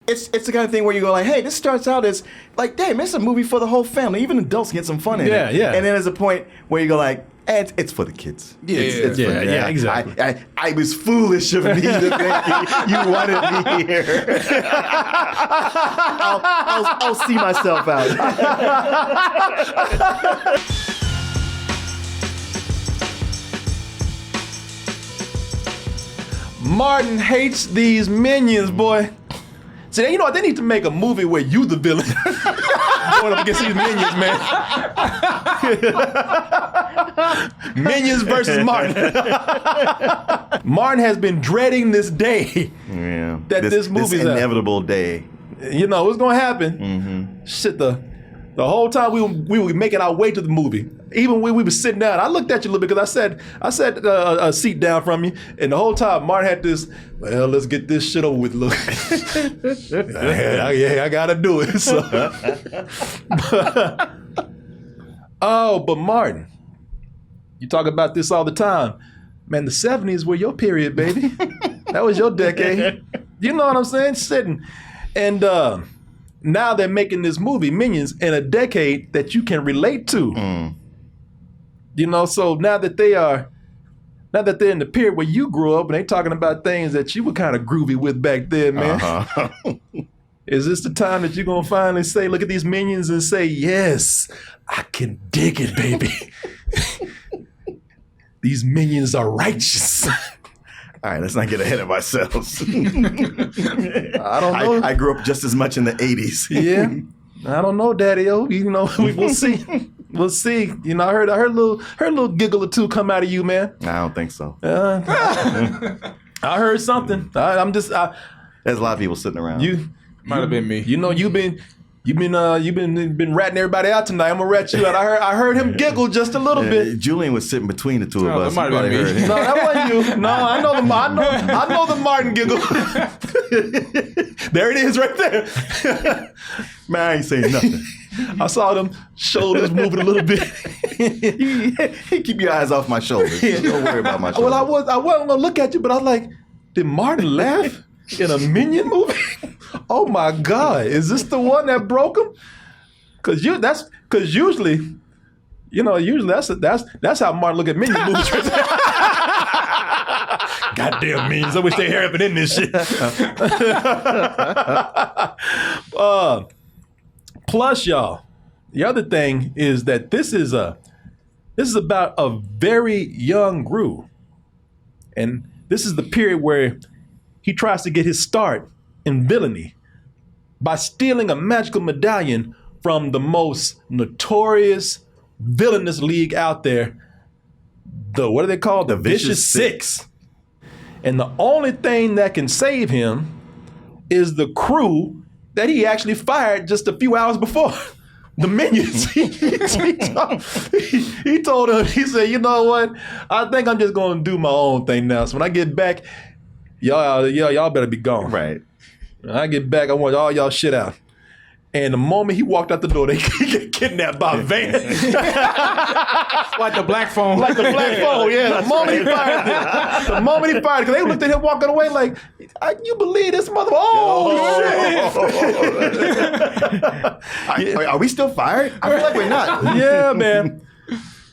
it's the kind of thing where you go like, hey, this starts out as like, damn, it's a movie for the whole family. Even adults get some fun in it. Yeah. And then there's a point where you go like, it's for the kids. Yeah, exactly. I was foolish of me to think you wanted me here. I'll see myself out. Martin hates these minions, boy. So you know what? They need to make a movie where you the villain going up against these minions, man. Minions versus Martin. Martin has been dreading this day. Yeah. This movie's out. Inevitable day. You know what's gonna happen? Mm-hmm. Shit, the whole time we were making our way to the movie. Even when we were sitting down, I looked at you a little bit because I sat a seat down from you, and the whole time Martin had this. Well, let's get this shit over with. Look, yeah, I gotta do it. So. But Martin, you talk about this all the time, man. The '70s were your period, baby. That was your decade. You know what I'm saying? Sitting, and now they're making this movie, Minions, in a decade that you can relate to. Mm. You know, so now that they're in the period where you grew up and they talking about things that you were kind of groovy with back then, man. Uh-huh. Is this the time that you're going to finally say, look at these minions and say, yes, I can dig it, baby. These minions are righteous. All right, let's not get ahead of ourselves. I don't know. I grew up just as much in the 80s. Yeah. I don't know, Daddy-O. You know, we'll see. We'll see. You know, I heard a little giggle or two come out of you, man. I don't think so. I heard something. There's a lot of people sitting around. Might have been me. You know, you've been ratting everybody out tonight. I'm gonna rat you out. I heard him giggle just a little bit. Julian was sitting between the two of us. That might have been me. No, that wasn't you. No, I know the Martin giggle. There it is, right there. Man, I ain't saying nothing. I saw them shoulders moving a little bit. Keep your eyes off my shoulders. Don't worry about my shoulders. Well, I wasn't gonna look at you, but I was like, did Martin laugh in a Minion movie? Oh my God, is this the one that broke him? Because usually that's how Martin look at Minion movies. Goddamn Minions! I wish they had been in this shit. Plus, y'all, the other thing is that this is about a very young Gru, and this is the period where he tries to get his start in villainy by stealing a magical medallion from the most notorious villainous league out there. What are they called? The Vicious Six. And the only thing that can save him is the crew that he actually fired just a few hours before. The Minions. He told him, he said, you know what? I think I'm just going to do my own thing now. So when I get back, y'all better be gone. Right. When I get back, I want all y'all shit out. And the moment he walked out the door, they get kidnapped by a van. Like the black phone. Like the black phone, yeah. The moment he fired, because they looked at him walking away like, you believe this mother? Shit. Are we still fired? I feel like we're not. Yeah, man.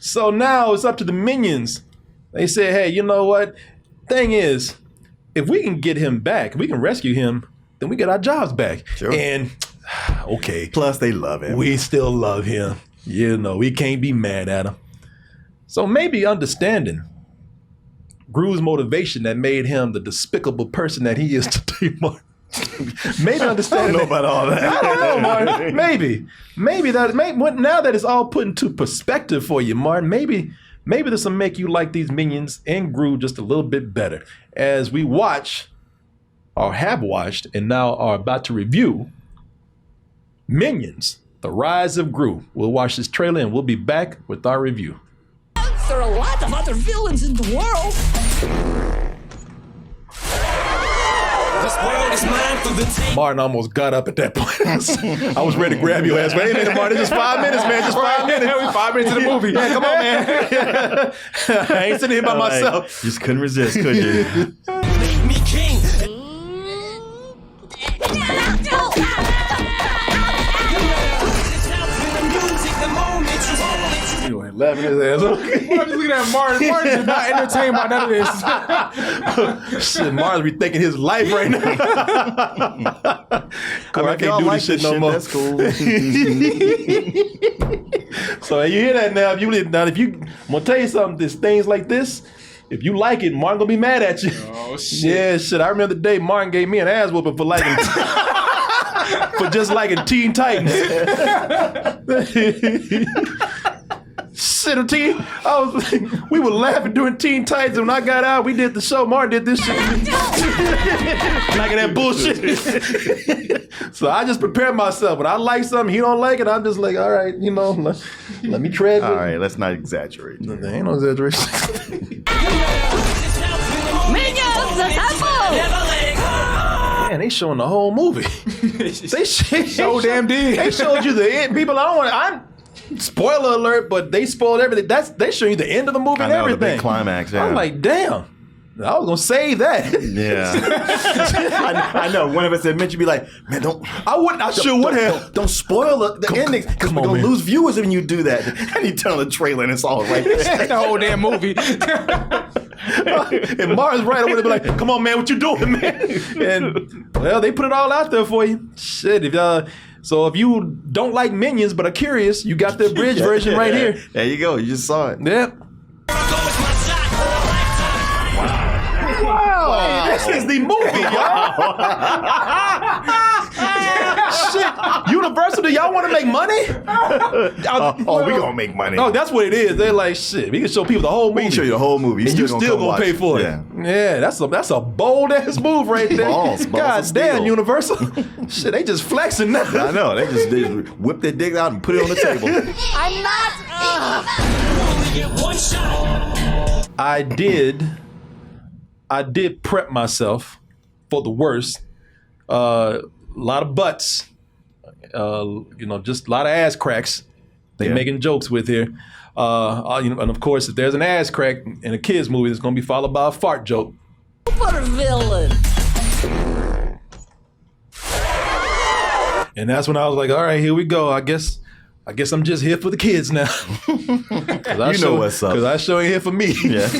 So now it's up to the Minions. They say, hey, you know what? Thing is, if we can get him back, we can rescue him, then we get our jobs back. Sure. And okay. Plus, they love him. We still love him. You know, we can't be mad at him. So maybe understanding Gru's motivation that made him the despicable person that he is today, Martin. Maybe understanding. I don't know about all that. I don't know, Martin. Maybe now that it's all put into perspective for you, Martin, maybe this will make you like these Minions and Gru just a little bit better. As we watch, or have watched, and now are about to review Minions, The Rise of Gru. We'll watch this trailer and we'll be back with our review. There are a lot of other villains in the world. This world is mine for the taking. Martin almost got up at that point. I was ready to grab your ass. Wait a minute, Martin. Just 5 minutes, man. Just 5 minutes. Yeah, we 5 minutes in the movie. Yeah, come on, man. I ain't sitting here by myself. Just couldn't resist, could you? Make me king. Laughing his ass off. I'm just looking at Martin. Martin is not entertained by none of this. Shit, Mars be thinking his life right now. I can't do this shit no more. That's cool. So you hear that now? I'm gonna tell you something. There's things like this. If you like it, Martin gonna be mad at you. Oh shit! Yeah, shit. I remember the day Martin gave me an ass whooping for liking, for just liking Teen Titans. Shit, we were laughing during Teen Titans, and when I got out, we did the show. Martin did this shit. Liking that bullshit. So I just prepared myself. When I like something, he don't like it, I'm just like, all right, let me tread. All right, let's not exaggerate. There ain't no exaggeration. Man, they showing the whole movie. They So damn big. They showed you the end. People, spoiler alert, but they spoiled everything. They show you the end of the movie and I know, the everything. big climax. Yeah. I'm like, damn. I was gonna save that. Yeah. I know. One of us had mentioned, you'd be like, man, don't. I sure would have. Don't spoil the endings because we're going to lose viewers when you do that. And you turn on the trailer and it's all right there. The whole damn movie. And Mars right away, be like, come on, man, what you doing, man? And, well, they put it all out there for you. Shit, so if you don't like Minions but are curious, you got the abridged version right here. There you go. You just saw it. Yep. Wow. This is the movie, y'all. Shit. Universal, do y'all want to make money? We going to make money. Oh, that's what it is. They're like, shit, we can show people the whole movie. We can show you the whole movie. And you still gonna pay for it. Yeah, that's a bold ass move right there. Balls God of damn, steel. Universal. Shit, they just flexing now. I know. They just whip their dick out and put it on the table. I'm not. One shot. I did prep myself for the worst. A lot of butts. Just a lot of ass cracks. They making jokes with here. And of course, if there's an ass crack in a kids movie, it's gonna be followed by a fart joke. Super villain. And that's when I was like, all right, here we go. I guess I'm just here for the kids now. You know what's up. Because I sure ain't here for me. Yeah.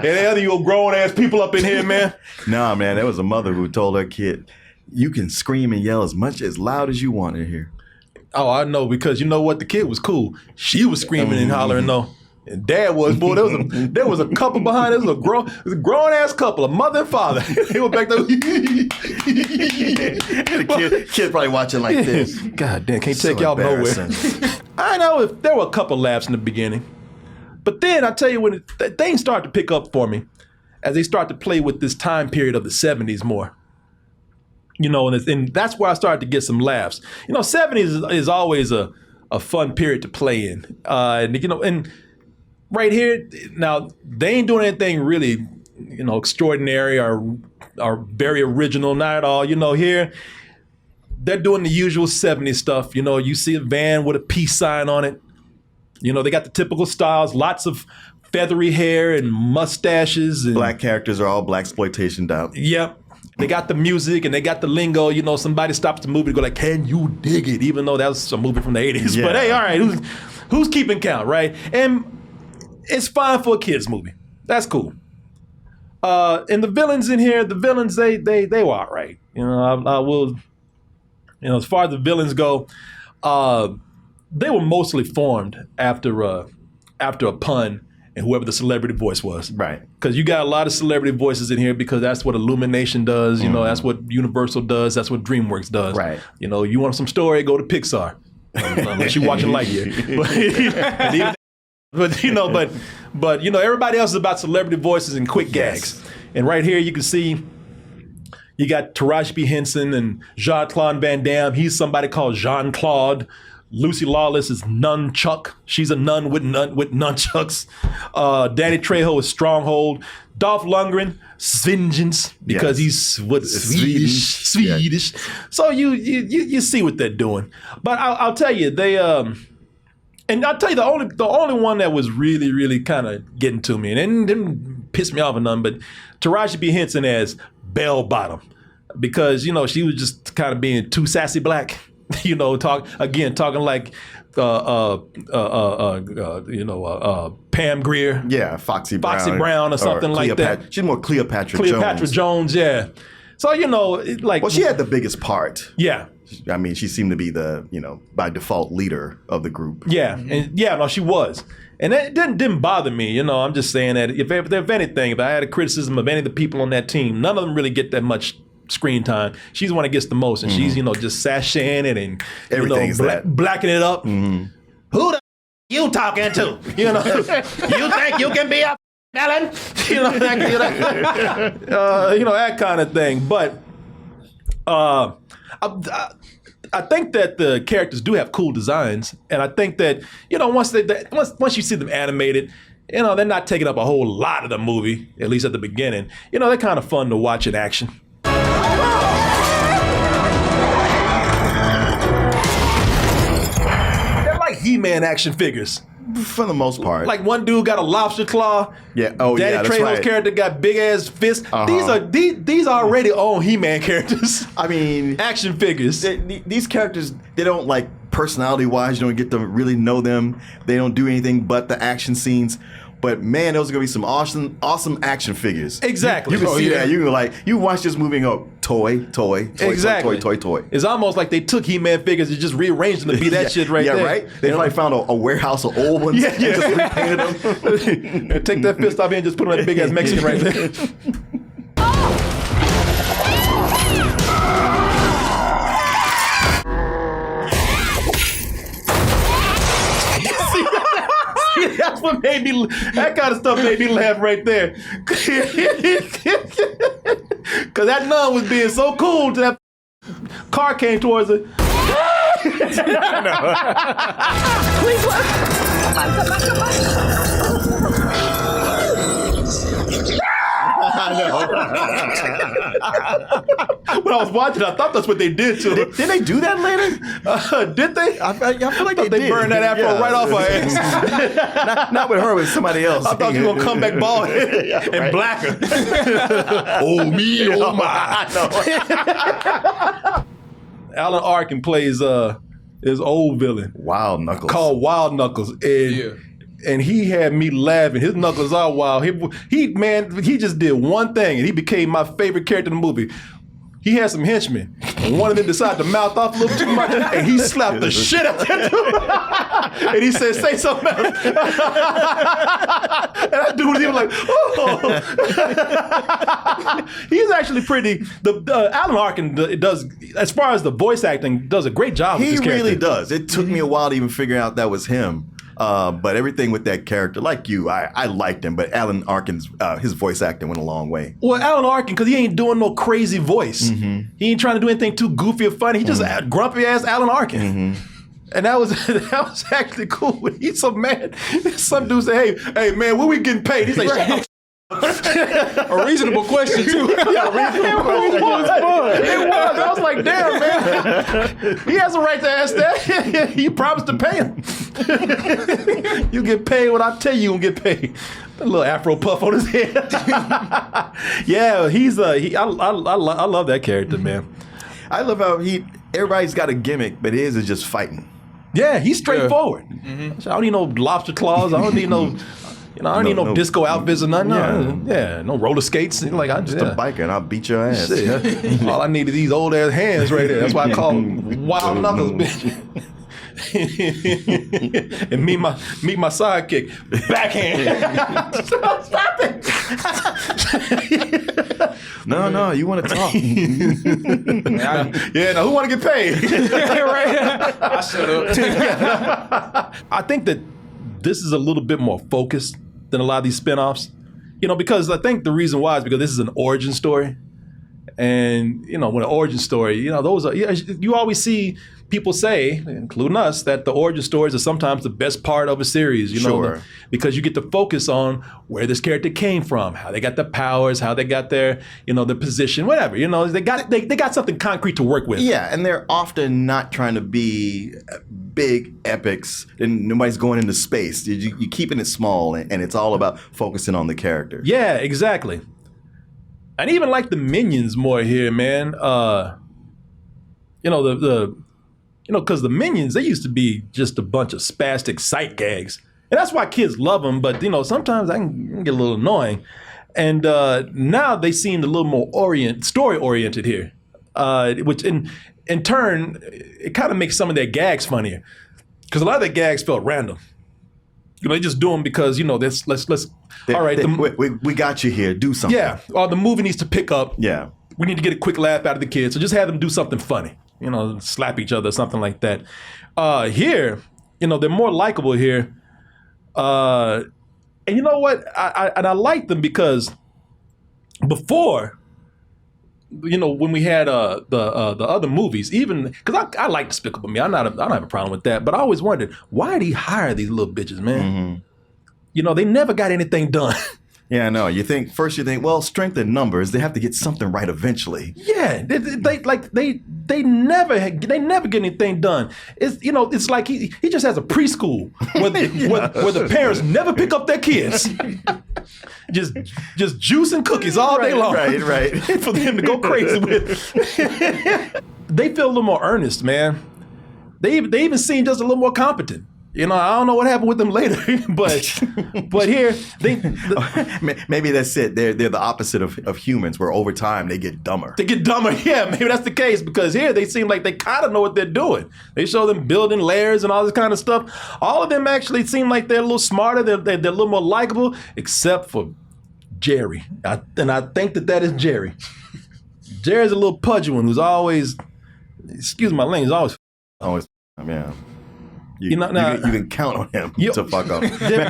any other you grown ass people up in here, man? Nah, man, there was a mother who told her kid, you can scream and yell as loud as you want in here. Oh, I know, because you know what? The kid was cool. She was screaming and hollering though. And dad was, boy, there was a couple behind us, a grown ass couple, a mother and father. They were back there. The kid probably watching like this. God damn, can't So take y'all nowhere. embarrassing. I know if there were a couple laughs in the beginning. But then I tell you, when things start to pick up for me, as they start to play with this time period of the 70s more. And that's where I started to get some laughs. 70s is always a fun period to play in. And right here, now, they ain't doing anything really, extraordinary or very original, not at all. Here, they're doing the usual 70s stuff. You see a van with a peace sign on it. They got the typical styles, lots of feathery hair and mustaches. And, Black characters are all blaxploitation down. Yep. They got the music and they got the lingo. Somebody stops the movie to go like, can you dig it? Even though that was a movie from the 80s. Yeah. But hey, all right, who's keeping count, right? And it's fine for a kid's movie. That's cool. And the villains in here, they were all right. I will, as far as the villains go, they were mostly formed after a pun and whoever the celebrity voice was. Right. Because you got a lot of celebrity voices in here because that's what Illumination does. That's what Universal does. That's what DreamWorks does. Right. You want some story, go to Pixar. Unless you're watching Lightyear. But everybody else is about celebrity voices and quick gags. And right here you can see you got Taraji P. Henson and Jean-Claude Van Damme. He's somebody called Jean-Claude. Lucy Lawless is Nunchuck. She's a nun with nunchucks. Danny Trejo is Stronghold. Dolph Lundgren, Svengeance, because he's Swedish. So you see what they're doing. But I'll tell you, and I'll tell you the only one that was really, really kind of getting to me, and it didn't piss me off or nothing, but Taraji P. Henson as Bell Bottom. Because, she was just kind of being too sassy black. You know, talking like Pam Grier. Yeah, Foxy Brown or something like that. She's more Cleopatra Jones, yeah. So, you know, well, she had the biggest part. Yeah. I mean, she seemed to be the, by default leader of the group. Yeah, and no, she was. And it didn't bother me, you know. I'm just saying that if anything, if I had a criticism of any of the people on that team, none of them really get that much screen time. She's the one that gets the most, and she's, just sashaying it and everything's blacking it up. Who the you talking to? You know, you think you can be a villain? That kind of thing. But I think that the characters do have cool designs, and I think that once you see them animated, they're not taking up a whole lot of the movie, at least at the beginning. They're kind of fun to watch in action. They're like He-Man action figures. For the most part. Like one dude got a lobster claw. Yeah. Oh, Danny yeah, that's Trejo's right. character got big ass fists. These are already own He-Man characters. I mean, action figures. These characters, they don't like personality-wise. You don't get to really know them. They don't do anything but the action scenes. But man, those are gonna be some awesome action figures. Exactly. You can see that. You watch this movie and go, toy. Exactly. Toy. It's almost like they took He-Man figures and just rearranged them to be that shit right there. Yeah, right? They probably found a warehouse of old ones and just repainted them. And take that fist off here and just put on that big ass Mexican right there. That's what that kind of stuff made me laugh right there. Because that nun was being so cool till that car came towards her. Please look. Come on. When I was watching, I thought that's what they did to her. Did they do that later? Did they? I feel like they They burned that afro right off her ass. not with her, with somebody else. I thought you were going to come back bald and blacker. Oh, me, oh, my. Alan Arkin plays his old villain. Wild Knuckles. Called Wild Knuckles. And he had me laughing. His knuckles are wild. He just did one thing, and he became my favorite character in the movie. He had some henchmen, and one of them decided to mouth off a little too much, and he slapped the shit out of that dude. And he said, "Say something else." And that dude was even like, "Oh." He's actually pretty. Alan Arkin does, as far as the voice acting, does a great job. With his character. He really does. It took me a while to even figure out that was him. But everything with that character, like you, I liked him. But Alan Arkin's his voice acting went a long way. Well, Alan Arkin, because he ain't doing no crazy voice. He ain't trying to do anything too goofy or funny. He just grumpy ass Alan Arkin. And that was actually cool. He's so mad. Some dude say, "Hey man, when we getting paid?" He's like, "Shut up." A reasonable question too. Yeah, reasonable question. It was fun. It was. I was like, damn, man. He has a right to ask that. You promised to pay him. You get paid when I tell you gonna get paid. A little afro puff on his head. Yeah, I love that character, man. I love how everybody's got a gimmick, but his is just fighting. Yeah, he's straightforward. I don't need no lobster claws. I don't need no. I don't need no disco outfits or nothing. No roller skates. Like a biker, and I'll beat your ass. Shit. All I need are these old ass hands right there. That's why I call them Wild Knuckles, bitch. And meet my sidekick, backhand. Stop it. No, you want to talk. Yeah, now who want to get paid? Right? I shut up. I think that this is a little bit more focused than a lot of these spinoffs, because I think the reason why is because this is an origin story. And, when an origin story, those are, you always see people say, including us, that the origin stories are sometimes the best part of a series, Sure. because you get to focus on where this character came from, how they got their powers, how they got their, their position, whatever, they got something concrete to work with. Yeah, and they're often not trying to be big epics, and nobody's going into space. You're keeping it small, and it's all about focusing on the character. Yeah, exactly. And even like the minions more here, man. because the Minions, they used to be just a bunch of spastic sight gags. And that's why kids love them, but sometimes I can get a little annoying. And now they seem a little more story-oriented here, which in turn, it kind of makes some of their gags funnier. Because a lot of their gags felt random. They just do them because, let's all right. We got you here. Do something. Yeah. Or the movie needs to pick up. Yeah. We need to get a quick laugh out of the kids. So just have them do something funny. Slap each other, something like that. Here, they're more likable here. And you know what? I like them because before, when we had the other movies, even because I like Despicable Me, I don't have a problem with that. But I always wondered, why did he hire these little bitches, man? Mm-hmm. They never got anything done. Yeah, I know. You think, well, strength in numbers, they have to get something right eventually. Yeah, they never get anything done. It's like he just has a preschool where the parents never pick up their kids. just juice and cookies all day long. Right. For them to go crazy with. They feel a little more earnest, man. They even seem just a little more competent. I don't know what happened with them later, but here maybe that's it. They're the opposite of humans, where over time they get dumber. Yeah, maybe that's the case, because here they seem like they kind of know what they're doing. They show them building layers and all this kind of stuff. All of them actually seem like they're a little smarter. They're a little more likable, except for Jerry. And I think that is Jerry. Jerry's a little pudgy one who's always, excuse my language, always, yeah. You can count on him to fuck up.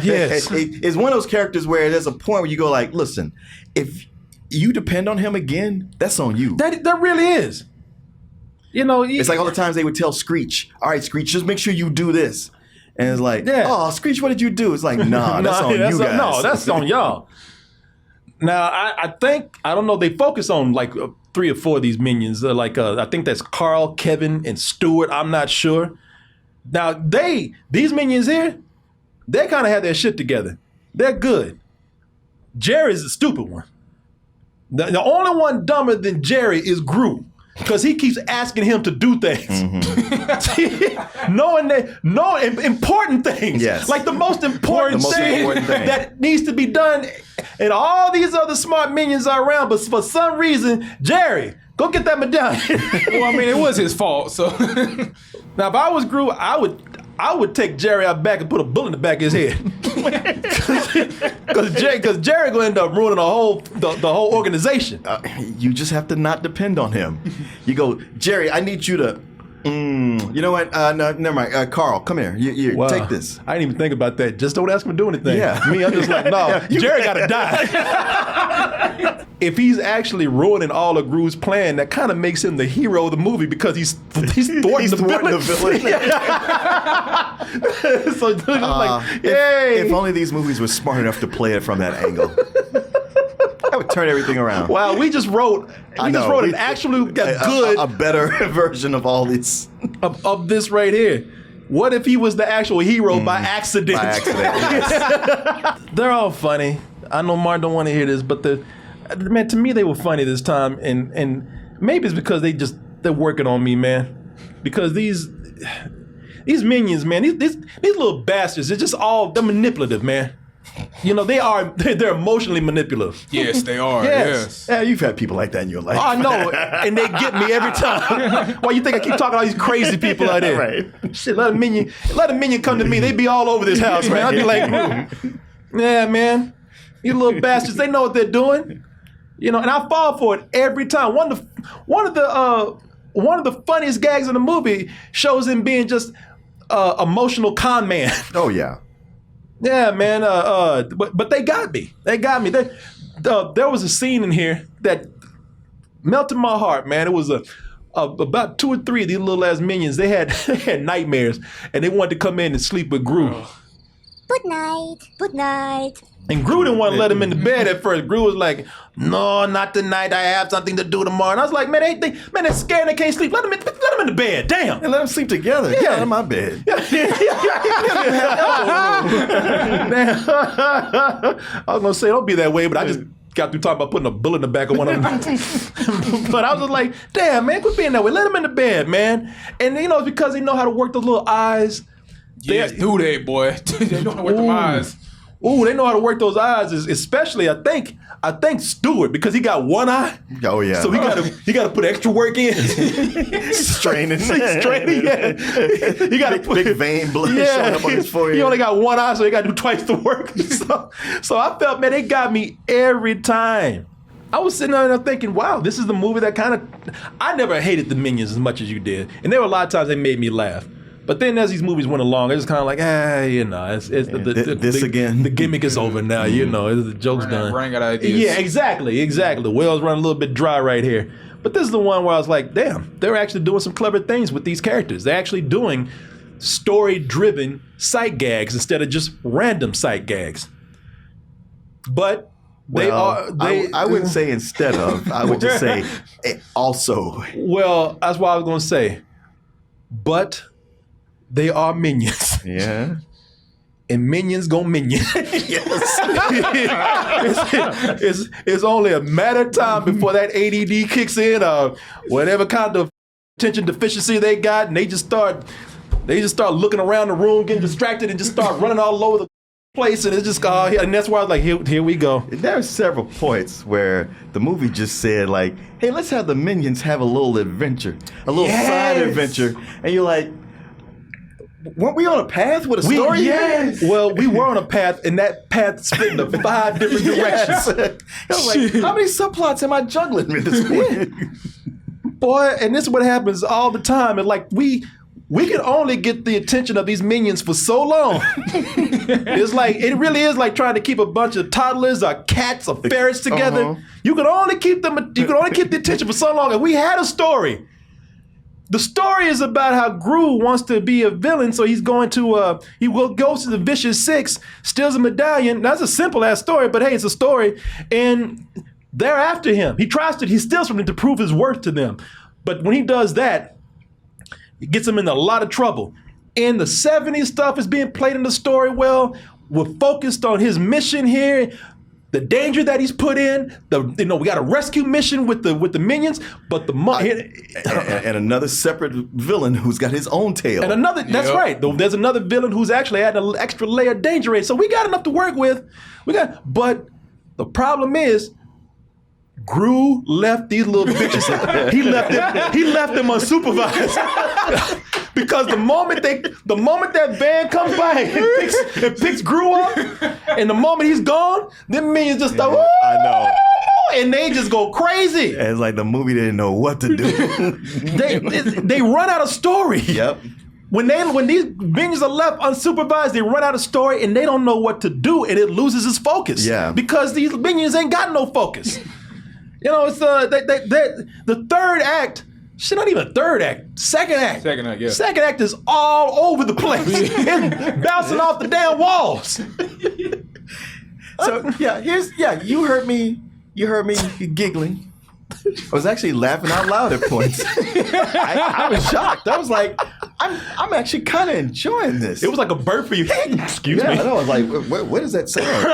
Yes. It's one of those characters where there's a point where you go like, listen, if you depend on him again, that's on you. That really is. It's like all the times they would tell Screech, all right, Screech, just make sure you do this. And it's like, oh, Screech, what did you do? It's like, nah, that's on you guys. No, that's on y'all. Now, I think, I don't know, they focus on like 3 or 4 of these Minions. I think that's Carl, Kevin, and Stuart. I'm not sure. Now, these Minions here, they kind of have their shit together. They're good. Jerry's the stupid one. The only one dumber than Jerry is Gru, because he keeps asking him to do things. Mm-hmm. knowing important things. Yes. Like the most important thing that needs to be done. And all these other smart Minions are around, but for some reason, Jerry, go get that medallion. Well, I mean, it was his fault, so... Now, if I was Gru, I would take Jerry out back and put a bullet in the back of his head. Because Jerry gonna end up ruining the whole organization. You just have to not depend on him. You go, Jerry, I need you to. You know what? No, never mind. Carl, come here. You take this. I didn't even think about that. Just don't ask him to do anything. Yeah. Me, I'm just like, no, Jerry gotta die. If he's actually ruining all of Gru's plan, that kind of makes him the hero of the movie, because he's thwarting the villain. So like, yay. If only these movies were smart enough to play it from that angle. That would turn everything around. Wow, we just wrote an actually good, a better version of all this of this right here. What if he was the actual hero by accident? By accident, yes. They're all funny. I know Martin don't want to hear this, but man, to me they were funny this time, and maybe it's because they're working on me, man. Because these Minions, man, these little bastards, they're manipulative, man. They're emotionally manipulative. Yes, they are. Yes. Yeah, you've had people like that in your life. I know, and they get me every time. Why you think I keep talking to all these crazy people out there? Right. Shit, let a minion come to me. They be all over this house, man. I'd be like, yeah, man, you little bastards. They know what they're doing. And I fall for it every time. One of the funniest gags in the movie shows him being just emotional con man. Oh yeah. Yeah, man. But they got me. There was a scene in here that melted my heart, man. It was about 2 or 3 of these little ass Minions. They had nightmares, and they wanted to come in and sleep with Gru. Good night. Good night. And Gru didn't want to let him in the bed at first. Gru was like, no, not tonight. I have something to do tomorrow. And I was like, man, they're scared and they can't sleep. Let them in the bed. Damn. And let them sleep together. Yeah. Get out of my bed. I was going to say, don't be that way, but got through talking about putting a bullet in the back of one of them. But I was just like, damn, man, quit being that way. Let him in the bed, man. And you know, it's because they know how to work those little eyes. Yes, do they, boy? They know how to work them eyes. Ooh, they know how to work those eyes, especially I think Stewart, because he got one eye. Oh yeah. So he gotta put extra work in. Straining. Yeah. He got big vein blood showing up on his forehead. He only got one eye, so he got to do twice the work. So I felt, man, they got me every time. I was sitting there thinking, wow, this is the movie that kind of... I never hated the Minions as much as you did. And there were a lot of times they made me laugh. But then as these movies went along, it was kind of like, you know, again. The gimmick is over now, you know, the joke's done. Running out of ideas. Yeah, exactly. The well's running a little bit dry right here. But this is the one where I was like, damn, they're actually doing some clever things with these characters. They're actually doing story-driven sight gags instead of just random sight gags. But I wouldn't say instead of. I would just say also. Well, that's what I was going to say. But they are minions. Yeah. And minions gon' minion. Yes. It's only a matter of time before that ADD kicks in, or whatever kind of attention deficiency they got, and they just start looking around the room, getting distracted, and just start running all over the place, and it's just and that's why I was like, here we go. There are several points where the movie just said like, hey, let's have the minions have a little adventure, a little side adventure, and you're like, weren't we on a path with a story? Yes. Well, we were on a path, and that path split into 5 different directions. I was like, how many subplots am I juggling at this point? Boy, and this is what happens all the time. And like we can only get the attention of these minions for so long. It's like, it really is like trying to keep a bunch of toddlers or cats or ferrets together. You can only keep the attention for so long. And we had a story. The story is about how Gru wants to be a villain, so he's going to, goes to the Vicious Six, steals a medallion. Now, that's a simple ass story, but hey, it's a story. And they're after him. He steals from them to prove his worth to them. But when he does that, it gets him in a lot of trouble. And the 70s stuff is being played in the story well. We're focused on his mission here, the danger that he's put in. We got a rescue mission with the minions, but and another separate villain who's got his own tail. And another, that's right. There's another villain who's actually adding an extra layer of danger in. So we got enough to work with. But the problem is, Gru left these little bitches. He left them unsupervised. Because the moment that van comes by and picks Gru up, and the moment he's gone, them minions just start. I know. And they just go crazy. And it's like the movie didn't know what to do. they run out of story. Yep. When these minions are left unsupervised, they run out of story and they don't know what to do, and it loses its focus. Yeah. Because these minions ain't got no focus. You know, it's the third act. Shit, not even third act. Second act. Yeah. Second act is all over the place. It's bouncing off the damn walls. So you heard me giggling. I was actually laughing out loud at points. I was shocked. I was like, I'm actually kind of enjoying this. It was like a burp for you. Excuse me. I know. I was like, what does that sound?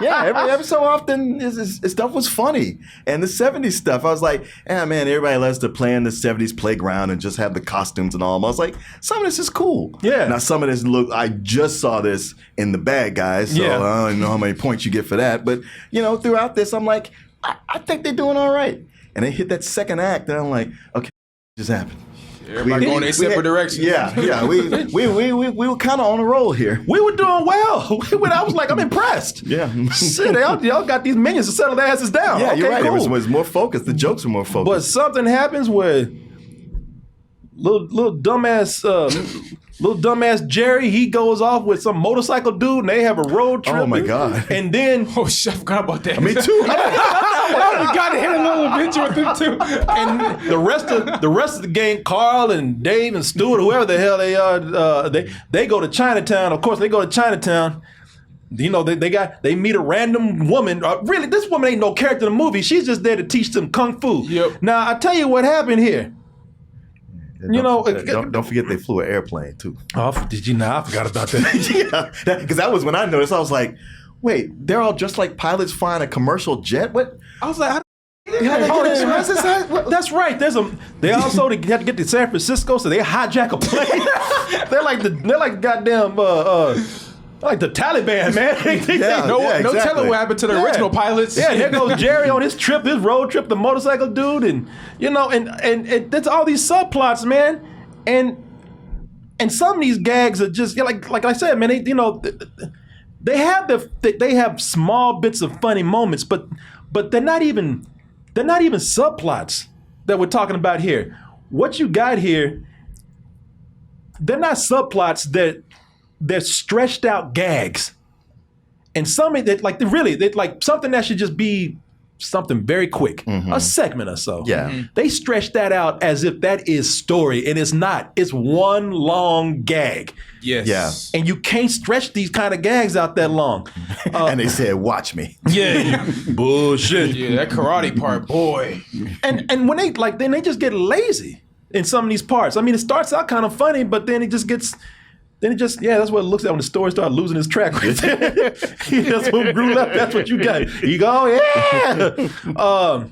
Every so often, his stuff was funny. And the 70s stuff, I was like, man, everybody loves to play in the 70s playground and just have the costumes and all. I was like, some of this is cool. Yeah. Now, some of this, I just saw this in The Bad Guys, so I don't know how many points you get for that. But, throughout this, I'm like, I think they're doing all right. And they hit that second act, and I'm like, okay, what just happened? Everybody going their separate directions. Yeah. We were kind of on a roll here. We were doing well. I was like, I'm impressed. Yeah. Shit, y'all got these minions to settle their asses down. Yeah, okay, you're right. Cool. It was more focused. The jokes were more focused. But something happens where little dumbass Jerry, he goes off with some motorcycle dude, and they have a road trip. Oh my God! And then Oh shit, I forgot about that. Me too. I forgot to hit a little adventure with them too. and the rest of the gang, Carl and Dave and Stuart, whoever the hell they are, they go to Chinatown. Of course, they go to Chinatown. They meet a random woman. Really, this woman ain't no character in the movie. She's just there to teach them kung fu. Yep. Now I tell you what happened here. Don't forget they flew an airplane too. Oh, did you know? I forgot about that. Because that was when I noticed. I was like, Wait, they're all just like pilots flying a commercial jet? What? I was like, That's right. They also had to get to San Francisco, so they hijack a plane. they're like goddamn like the Taliban, man. no telling what happened to the original pilots. Yeah, here goes Jerry on his road trip, the motorcycle dude, and and there's all these subplots, man, and some of these gags are just like I said, man. They have small bits of funny moments, but they're not even subplots that we're talking about here. What you got here, they're not subplots, they're stretched out gags. And some of that, like something that should just be something very quick, a segment or so. Yeah. They stretch that out as if that is story, and it's not. It's one long gag. Yes. Yeah. And you can't stretch these kind of gags out that long. And they said, "Watch me." Yeah. Bullshit. Yeah, that karate part, boy. And when then they just get lazy in some of these parts. I mean, it starts out kind of funny, but then that's what it looks like when the story starts losing its track. That's what grew up. That's what you got. You go, yeah.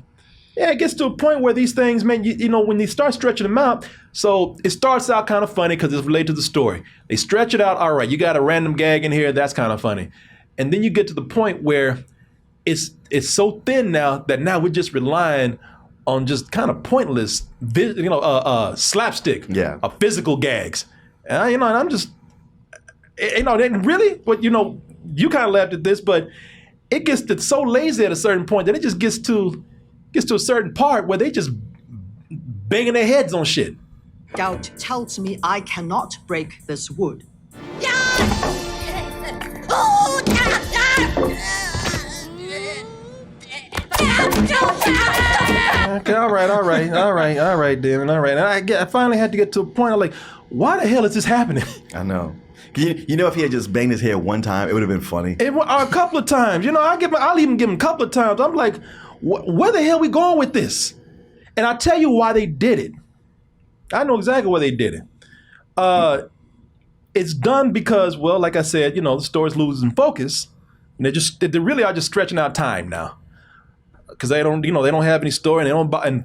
It gets to a point where these things, man, when they start stretching them out, so it starts out kind of funny because it's related to the story. They stretch it out. All right, you got a random gag in here. That's kind of funny. And then you get to the point where it's so thin now that now we're just relying on just kind of pointless, slapstick, physical gags. And I'm just, really, but you kind of laughed at this, but it gets so lazy at a certain point that it just gets to a certain part where they just banging their heads on shit. Doubt tells me I cannot break this wood. Okay, all right, Damon, all right. And I finally had to get to a point. I'm like, why the hell is this happening? I know. If he had just banged his head one time, it would have been funny. A couple of times. I'll even give him a couple of times. I'm like, where the hell are we going with this? And I'll tell you why they did it. I know exactly why they did it. It's done because, well, like I said, the story's losing focus. And they really are just stretching out time now. Because they don't have any story, and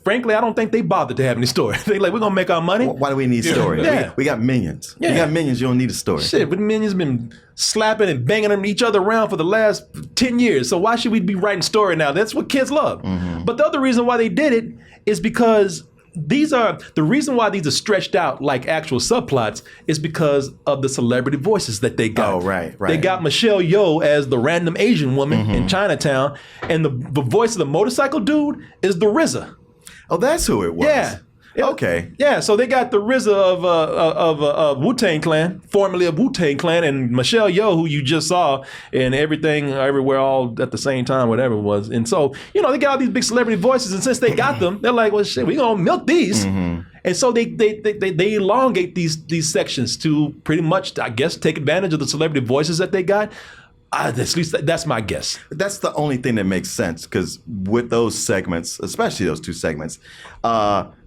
frankly, I don't think they bothered to have any story. They like, we're gonna make our money. Why do we need story? Yeah. We got minions. Yeah. You got minions. You don't need a story. Shit, but minions been slapping and banging each other around for the last 10 years. So why should we be writing story now? That's what kids love. Mm-hmm. But the other reason why they did it is because the reason why these are stretched out like actual subplots is because of the celebrity voices that they got. Oh, right. They got Michelle Yeoh as the random Asian woman in Chinatown, and the voice of the motorcycle dude is the RZA. Oh, that's who it was. Yeah. Okay. Yeah, so they got the RZA of Wu-Tang Clan, formerly of Wu-Tang Clan, and Michelle Yeoh, who you just saw in Everything, Everywhere, All at the Same Time, whatever it was. And so, they got all these big celebrity voices, and since they got them, they're like, well, shit, we're going to milk these. Mm-hmm. And so they elongate these sections to pretty much, I guess, take advantage of the celebrity voices that they got. At least that's my guess. That's the only thing that makes sense, because with those segments, especially those two segments,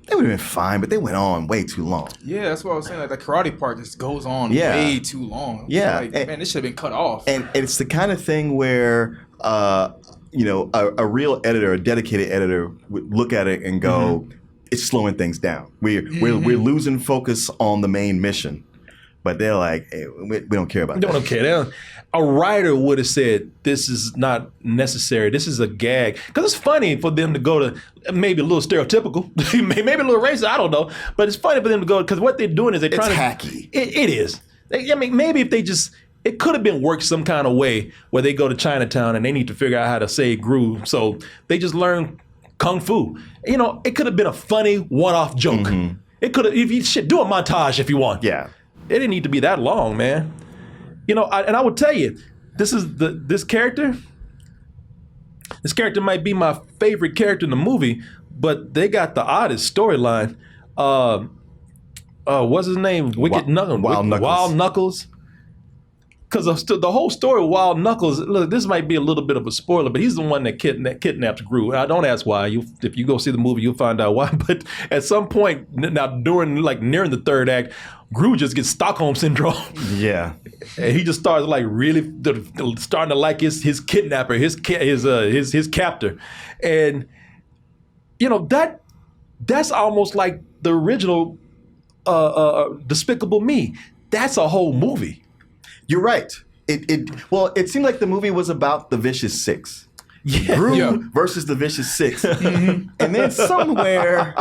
they would have been fine, but they went on way too long. Yeah, that's what I was saying. Like the karate part just goes on way too long. Yeah, man, this should have been cut off. And it's the kind of thing where a real editor, a dedicated editor, would look at it and go, "It's slowing things down. We're losing focus on the main mission." But they're like, hey, we don't care about that. They don't care. A writer would have said, this is not necessary. This is a gag. Because it's funny for them to go to, maybe a little stereotypical, maybe a little racist, I don't know. But it's funny for them to go, because what they're doing is they're trying to. It's hacky. It is. Maybe if they just, it could have been worked some kind of way where they go to Chinatown and they need to figure out how to say Gru. So they just learn Kung Fu. It could have been a funny one-off joke. Mm-hmm. It could have, do a montage if you want. Yeah. It didn't need to be that long, man. And I would tell you, this character might be my favorite character in the movie, but they got the oddest storyline. What's his name? Wild Knuckles. because the whole story of Wild Knuckles, look, this might be a little bit of a spoiler, but he's the one that kidnaps Gru. I don't ask why. If you go see the movie, you'll find out why. But at some point, now nearing the third act, Gru just gets Stockholm syndrome. Yeah, and he just starts like really starting to like his kidnapper, his captor, and that's almost like the original Despicable Me. That's a whole movie. You're right. It seemed like the movie was about the Vicious Six. Gru versus the Vicious Six. And then somewhere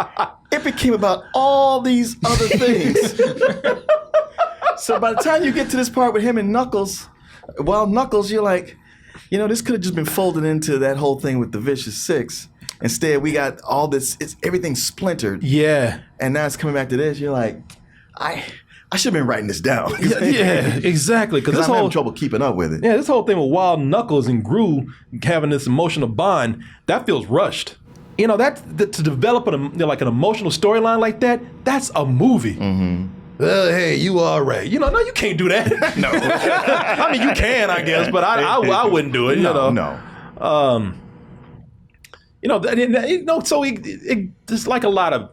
it became about all these other things. So by the time you get to this part with him and Knuckles, Wild Knuckles, you're like, this could have just been folded into that whole thing with the Vicious Six. Instead, we got all this, everything's splintered. Yeah. And now it's coming back to this. You're like, I should have been writing this down. Yeah, exactly. Because I'm having trouble keeping up with it. Yeah, this whole thing with Wild Knuckles and Gru having this emotional bond, that feels rushed. To develop an emotional storyline like that, that's a movie. Mm-hmm. Hey, you all right? No, you can't do that. No. I mean, you can, I guess, but I wouldn't do it. No. So it's like a lot of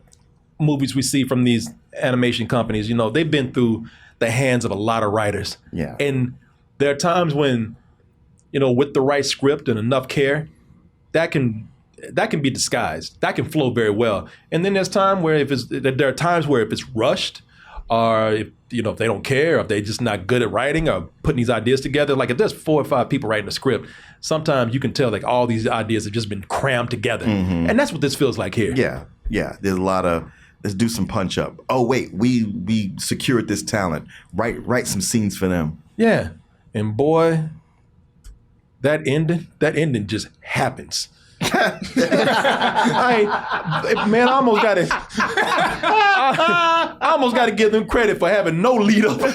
movies we see from these animation companies, they've been through the hands of a lot of writers. Yeah. And there are times when, with the right script and enough care, that can be disguised. That can flow very well. And then there's time where there are times where if it's rushed, or if they don't care, or if they're just not good at writing or putting these ideas together, like if there's 4 or 5 people writing a script, sometimes you can tell like all these ideas have just been crammed together. Mm-hmm. And that's what this feels like here. Yeah. There's a lot of, let's do some punch up. Oh wait, we secured this talent. Write some scenes for them. Yeah, and boy, that ending just happens. I almost got to give them credit for having no lead up to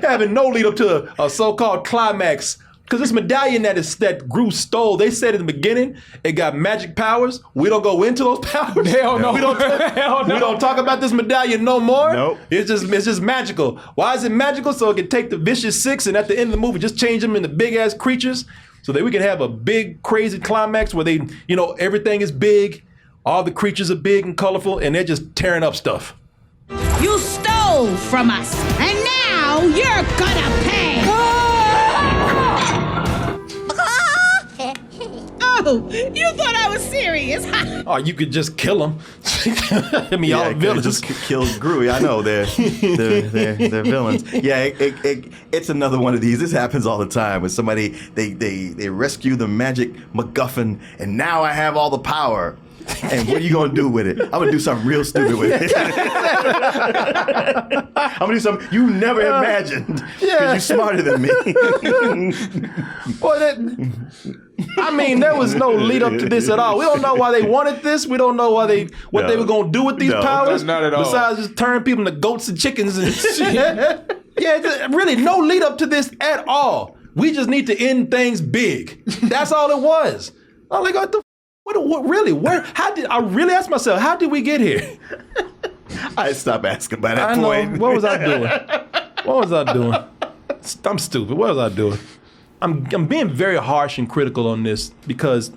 having no lead up to a so-called climax. Because this medallion that Gru stole, they said in the beginning, it got magic powers. We don't go into those powers. Hell no. We don't talk about this medallion no more. Nope. It's just magical. Why is it magical? So it can take the Vicious Six and at the end of the movie, just change them into big ass creatures so that we can have a big crazy climax where they, everything is big. All the creatures are big and colorful and they're just tearing up stuff. You stole from us and now you're gonna pay. Oh, you thought I was serious? Oh, you could just kill them. I mean, all the villains just killed Gru. I know they're villains. Yeah, it's another one of these. This happens all the time with somebody. They rescue the magic MacGuffin, and now I have all the power. And what are you going to do with it? I'm going to do something real stupid with it. I'm going to do something you never imagined because you're smarter than me. Boy, there was no lead up to this at all. We don't know why they wanted this. We don't know what they were going to do with these powers. Not at all. Besides just turn people into goats and chickens and shit. Really no lead up to this at all. We just need to end things big. That's all it was. I'm like, what really? How did I really ask myself? How did we get here? I stopped asking by that point. What was I doing? I'm stupid. What was I doing? I'm being very harsh and critical on this because,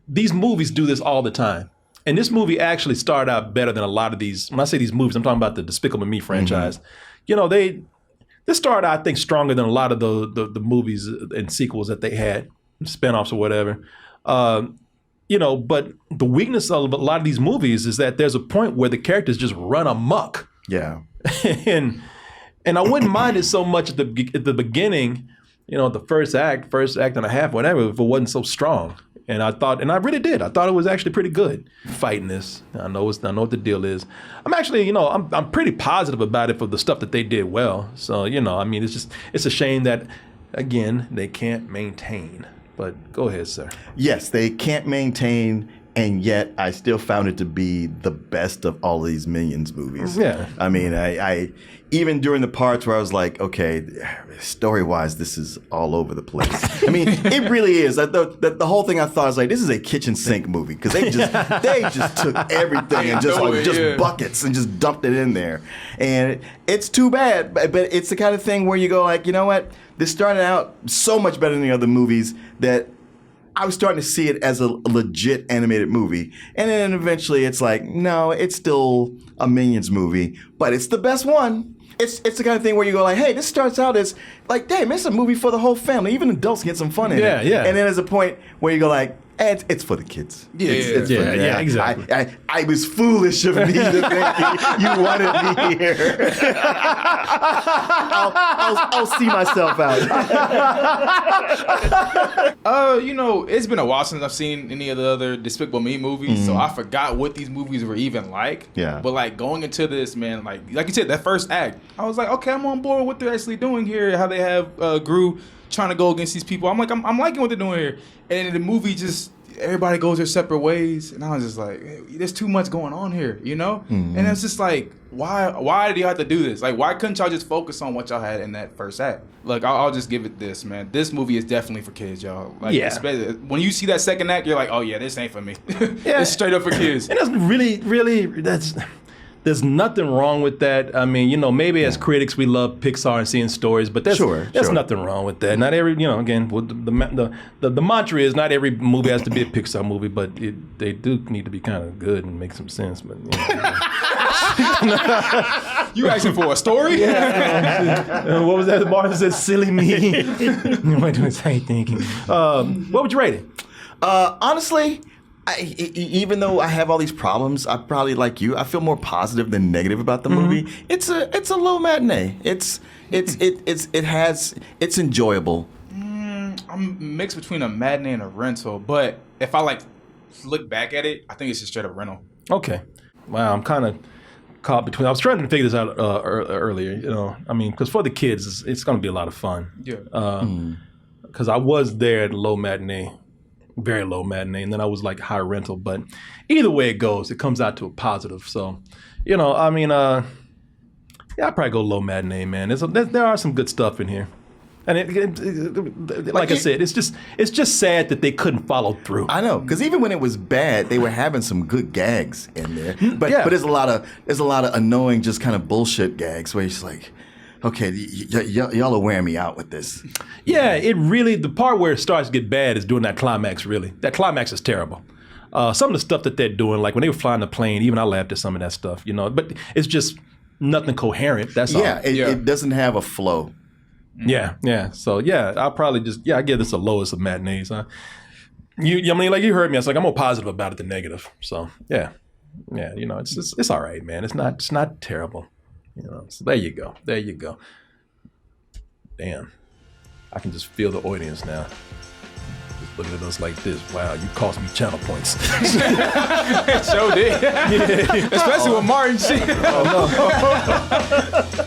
these movies do this all the time. And this movie actually started out better than a lot of these. When I say these movies, I'm talking about the Despicable Me franchise. Mm-hmm. This started, I think, stronger than a lot of the movies and sequels that they had. Spinoffs or whatever, but the weakness of a lot of these movies is that there's a point where the characters just run amok. Yeah, and I wouldn't mind it so much at the beginning, the first act and a half, whatever, if it wasn't so strong. And I really did. I thought it was actually pretty good fighting this. I know what the deal is. I'm actually, I'm pretty positive about it for the stuff that they did well. So it's a shame that again they can't maintain. But go ahead, sir. Yes, they can't maintain and yet I still found it to be the best of all of these Minions movies. Yeah. I mean, I even during the parts where I was like, okay, story-wise, this is all over the place. I mean, it really is. The whole thing I thought was like, this is a kitchen sink movie because they just took everything and just buckets and just dumped it in there. And it's too bad, but it's the kind of thing where you go like, you know what? This started out so much better than the other movies that I was starting to see it as a legit animated movie. And then eventually it's like, no, it's still a Minions movie, but it's the best one. It's the kind of thing where you go like, hey, this starts out as like, damn, it's a movie for the whole family. Even adults get some fun in it. Yeah. And then there's a point where you go like, it's for the kids. It's for the, exactly. I was foolish of me to think you wanted me here. I'll see myself out. It's been a while since I've seen any of the other Despicable Me movies, so I forgot what these movies were even like. Yeah. But like going into this, man, like you said, that first act, I was like, okay, I'm on board with what they're actually doing here. How they have Gru trying to go against these people. I'm like, I'm liking what they're doing here. And in the movie, just everybody goes their separate ways, and I was just like, hey, there's too much going on here, you know? And it's just like, why did you have to do this? Like, why couldn't y'all just focus on what y'all had in that first act? Like, I'll just give it this, man. This movie is definitely for kids, y'all. Like, especially when you see that second act, you're like, oh yeah, this ain't for me. It's straight up for kids. And that's really there's nothing wrong with that. I mean, maybe as critics we love Pixar and seeing stories, but there's nothing wrong with that. Not every, again, the mantra is not every movie has to be a Pixar movie, but they do need to be kind of good and make some sense. But You asking for a story? What was that? Martin said, "Silly me." Am I doing the same thinking? What would you rate it? Honestly, even though I have all these problems, I probably like you. I feel more positive than negative about the movie. It's a low matinee. It's enjoyable. I'm mixed between a matinee and a rental, but if I look back at it, I think it's just straight up rental. Okay. Wow, I'm kind of caught between. I was trying to figure this out earlier. I mean, because for the kids, it's going to be a lot of fun. Yeah. Because I was there at low matinee. Very low matinee, and then I was like high rental. But either way it goes, it comes out to a positive. So, I mean, I'd probably go low matinee, man. There are some good stuff in here, and like I said, it's just sad that they couldn't follow through. I know, because even when it was bad, they were having some good gags in there. But there's a lot of annoying, just kind of bullshit gags where it's like, okay, y'all are wearing me out with this. Yeah, the part where it starts to get bad is during that climax, really. That climax is terrible. Some of the stuff that they're doing, like when they were flying the plane, even I laughed at some of that stuff, but it's just nothing coherent, that's all. It doesn't have a flow. Yeah. So, I'll probably I give this a lowest of matinees. Huh? I mean, like you heard me, I was like, I'm more positive about it than negative. So, yeah, it's all right, man. It's not terrible. So there you go. Damn, I can just feel the audience now. Just looking at us like this. Wow, you cost me channel points. It sure did. Especially with Martin shit. Oh no.